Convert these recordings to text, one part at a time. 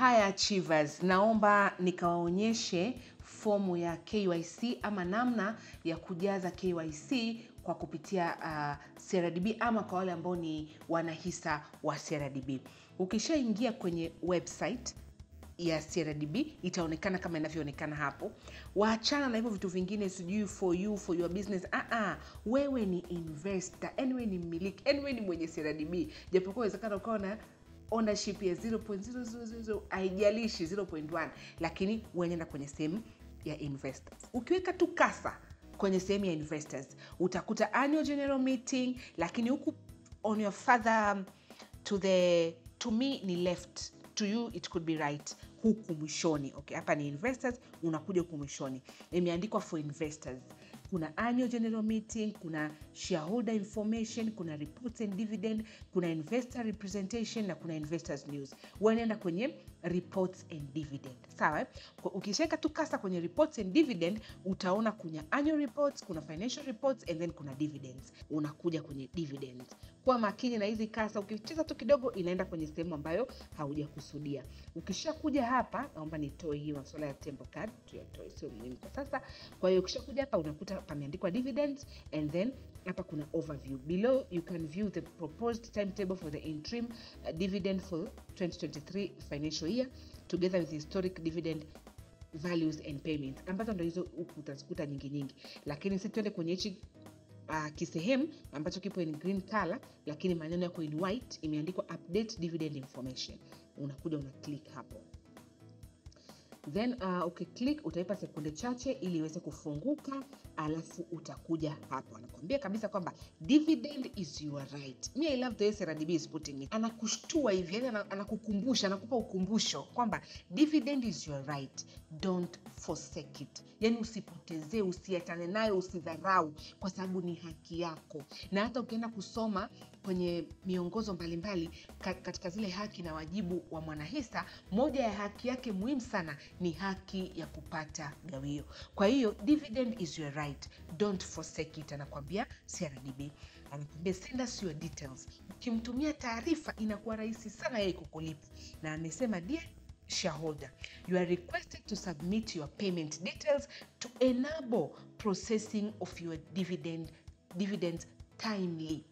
Hi Achievers, naomba nikawaonyeshe fomu ya KYC ama namna ya kujaza KYC kwa kupitia CRDB ama kwa wale ambao ni wanahisa wa CRDB. Ukishaingia kwenye website ya CRDB itaonekana kama inavyoonekana hapo. Waachana na hivyo vitu vingine, sijui for you, for your business. Wewe ni investor, wewe ni mmiliki, wewe ni mwenye CRDB. Japokuwa inawezekana ukawa na ownership ya 0.000, haijalishi 0.1, lakini unaenda kwenye sehemu ya investors. Ukiweka tu kasa kwenye sehemu ya investors, utakuta annual general meeting, lakini huku on your further to me ni left, to you it could be right, huku mwishoni. Okay, hapa ni investors, unakuja huku mwishoni. Imeandikwa for investors. Kuna annual general meeting, kuna shareholder information, kuna reports and dividend, kuna investor representation na kuna investors news. Wanaenda kwenye reports and dividend. Sawa? Ukisheka tu kasa kwenye reports and dividend, utaona kuna annual reports, kuna financial reports and then kuna dividends. Unakuja kwenye dividends. Kwa makini na hizi kasa, ukicheza tu kidogo inaenda kwenye sehemu ambayo haujakusudia. Ukishakuja hapa, naomba nitoe hii masuala ya tempo card, tuitoe, sio muhimu kwa sasa. Kwa hiyo ukishakuja hapa unakuta pameandikwa dividends and then hapa kuna overview. Below you can view the proposed timetable for the interim dividend for 2023 financial year together with historic dividend values and payments. Ambazo ndio hizo utazikuta nyingi. Lakini sisi tuende kwenye hichi kisehemu ambacho kipo in green color lakini maneno yako in white, imeandikwa update dividend information. Unakuja una click hapo. Then ukiclick utaipa sekunde chache ili iweze kufunguka, alafu utakuja hapo. Anakuambia kabisa kwamba dividend is your right. I love the way CRDB is putting it. Anakushtua hivi, yani anakukumbusha, anakupa ukumbusho kwamba dividend is your right. Don't forsake it. Yani usipotezee, usiachane nayo, usidharau kwa sababu ni haki yako. Na hata ukienda kusoma kwenye miongozo mbalimbali katika zile haki na wajibu wa mwanahisa, moja ya haki yake muhimu sana ni haki ya kupata gawio. Kwa hiyo dividend is your right, don't forsake it. Anakuambia CRDB, anakuambia send us your details. Ukimtumia taarifa inakuwa rahisi sana yeye kukulipa. Na amesema dear shareholder, you are requested to submit your payment details to enable processing of your dividends timely.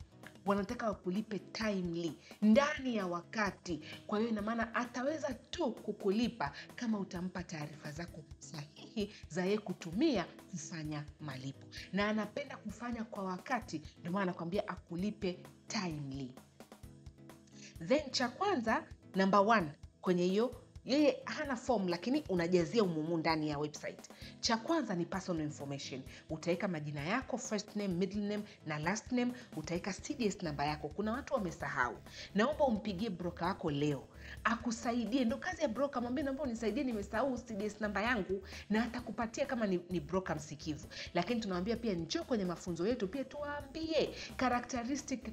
Wanataka wakulipe timely, ndani ya wakati. Kwa hiyo ina maana ataweza tu kukulipa kama utampa taarifa zako sahihi za yeye kutumia kufanya malipo. Na anapenda kufanya kwa wakati, ndio maana anakuambia akulipe timely. Then cha kwanza, number 1 kwenye hiyo, yeye hana form lakini unajazia umumu ndani ya website. Cha kwanza ni personal information. Utaweka majina yako, first name, middle name na last name. Utaweka CDS namba yako. Kuna watu wamesahau. Naomba umpigie broker wako leo akusaidie. Ndio kazi ya broker, mwambie naomba unisaidie, nimesahau CDS namba yangu, na atakupatia kama ni broker msikivu. Lakini tunamwambia pia njoo kwenye mafunzo yetu pia tuwaambie characteristic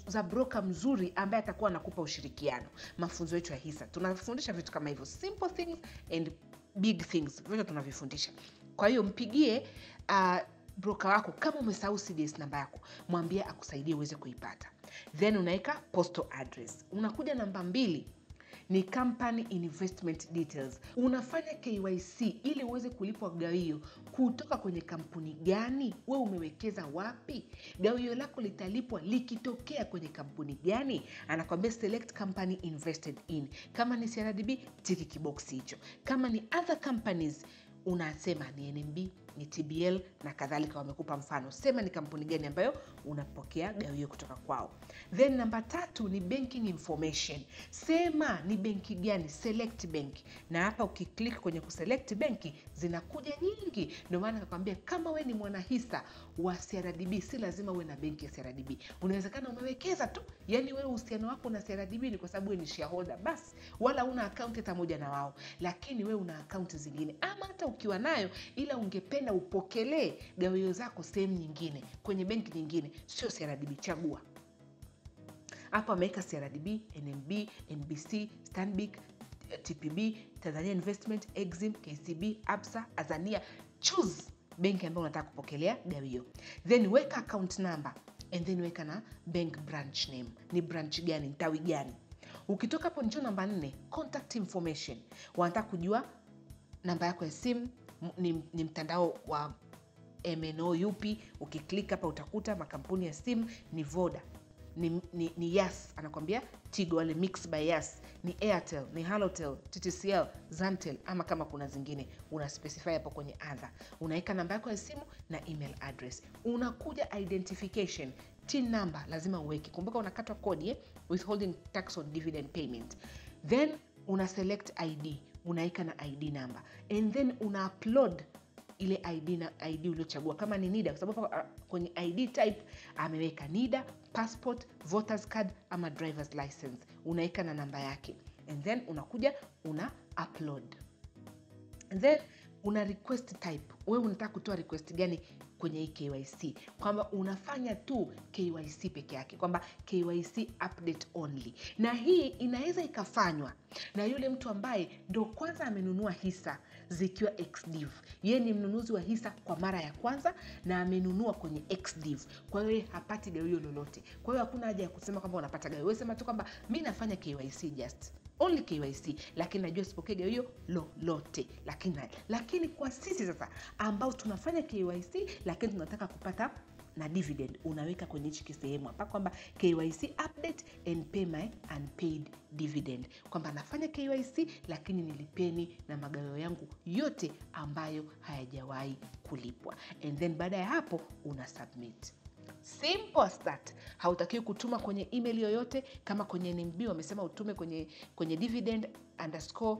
za broker mzuri ambaye atakuwa anakupa ushirikiano. Mafunzo yetu ya hisa tunafundisha vitu kama hivyo, simple things and big things, vile tunavifundisha. Kwa hiyo mpigie broker wako kama umesahau CDS namba yako, mwambie akusaidie uweze kuipata. Then unaweka postal address. Unakuja namba 2 ni company investment details. Unafanya KYC ili uweze kulipwa gawio kutoka kwenye kampuni gani, wewe umewekeza wapi, gawio lako litalipwa likitokea kwenye kampuni gani. Anakuambia select company invested in. Kama ni CRDB, tiki kibox hicho. Kama ni other companies, unasema ni NMB, ni TBL na kadhalika, wamekupa mfano. Sema ni kampuni gani ambayo unapokea gawio kutoka kwao. Then namba 3 ni banking information. Sema ni benki gani, select bank. Na hapa ukiklik kwenye kuselect benki zinakuja nyingi. Ndio maana nakwambia kama we ni mwanahisa wa CRDB, si lazima uwe na benki ya CRDB. Unawezekana umewekeza tu, yani wewe uhusiano wako na CRDB ni kwa sababu wewe ni shareholder basi, wala una account hata moja na wao, lakini wewe una account zingine, ama hata ukiwa nayo ila ungependa upokelee gawio zako sehemu nyingine kwenye benki nyingine, sio CRDB, chagua. Hapa ameweka CRDB, NMB, NBC, Stanbic, TPB, Tanzania Investment, Exim, KCB, Absa, Azania. Choose benki ambayo unataka kupokelea gawio. Then weka account number and then weka na bank branch name. Ni branch gani, tawi gani. Ukitoka hapo njoo namba 4, contact information. Wanataka kujua namba yako ya simu, ni mtandao wa MNO yupi. Ukiklik hapa utakuta makampuni ya simu ni Voda, ni Yas, anakuambia Tigo, wale Mixx by Yas, ni Airtel, ni Halotel, TTCL, Zantel, ama kama kuna zingine una specify hapo kwenye other. Unaweka namba yako ya simu na email address. Unakuja identification, TIN number lazima uweke. Kumbuka unakatwa kodi, withholding tax on dividend payment. Then una select ID, unaweka na ID number, and then una upload ile ID uliochagua. Kama ni NIDA, kwa sababu kwenye ID type ameweka NIDA, passport, voters card ama driver's license, unaweka na namba yake, and then unakuja una upload, and then una request type. Wewe unataka kutoa request gani kwenye hii KYC? Kwamba unafanya tu KYC peke yake, kwamba KYC update only. Na hii inaweza ikafanywa na yule mtu ambaye ndo kwanza amenunua hisa zikiwa XDIV. Yeye ni mnunuzi wa hisa kwa mara ya kwanza na amenunua kwenye XDIV, kwa hiyo hapati gawio lolote. Kwa hiyo hakuna haja ya kusema kwamba unapata gawio. Wewe sema tu kwamba mimi nafanya KYC, just only KYC, lakini najua sipokee gawio lolote. Lakini kwa sisi sasa ambao tunafanya KYC lakini tunataka kupata na dividend, unaweka kwenye hichi kisehemu hapa kwamba KYC update and pay my unpaid dividend, kwamba nafanya KYC lakini nilipeni na magawio yangu yote ambayo hayajawahi kulipwa. And then baada ya hapo una submit. Simple as that. Hautakiwi kutuma kwenye email yoyote. Kama kwenye NMB wamesema utume kwenye dividend _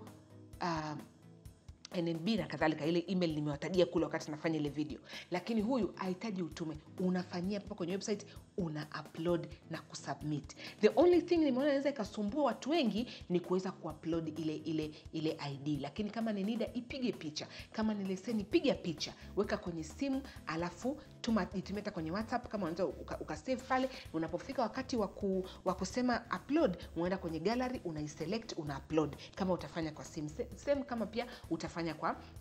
NNB na kadhalika, ile email nimewatajia kule wakati nafanya ile video. Lakini huyu hahitaji utume, unafanyia hapa kwenye website, una upload na kusubmit. The only thing nimeona inaweza ikasumbua watu wengi ni kuweza kuupload ile ID. Lakini kama ni NIDA ipige picha, kama ni leseni piga picha, weka kwenye simu, alafu itumeta kwenye WhatsApp. Kama unaweza ukasave pale, unapofika wakati wa kusema upload, unaenda kwenye gallery, unaiselect, una upload. Kama utafanya kwa simu, same kama pia utafanya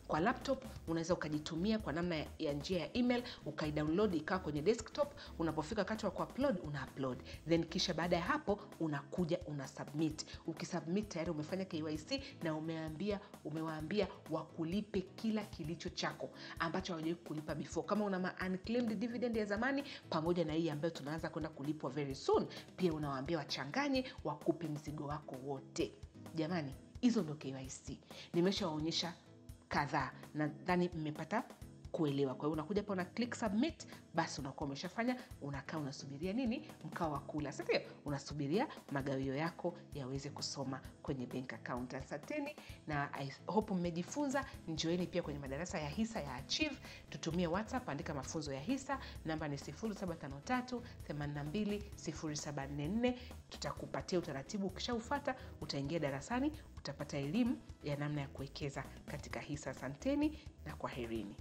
kwa laptop, unaweza ukajitumia kwa namna ya njia ya email, ukaidownload ikawa kwenye desktop. Unapofika wakati wa kuupload, una upload, then kisha baada ya hapo unakuja una submit. Ukisubmit tayari umefanya KYC na umewaambia wakulipe kila kilicho chako ambacho hawajawahi kulipa before. Kama una unclaimed dividend ya zamani pamoja na hii ambayo tunaanza kwenda kulipwa very soon, pia unawaambia wachanganye wakupe mzigo wako wote. Jamani, hizo ndo KYC. Nimeshawaonyesha kadhaa, nadhani mmepata kuelewa. Kwa hiyo unakuja hapa una click submit, basi unakuwa umeshafanya. Unakaa unasubiria nini? Mkao wa kula. Sasa unasubiria magawio yako yaweze kusoma kwenye bank account. Asanteni na I hope mmejifunza. Njoeni pia kwenye madarasa ya hisa ya Achieve. Tutumie WhatsApp, andika mafunzo ya hisa, namba ni 0753 82 0744. Tutakupatia utaratibu, ukishaufuata utaingia darasani, utapata elimu ya namna ya kuwekeza katika hisa. Asanteni na kwaherini.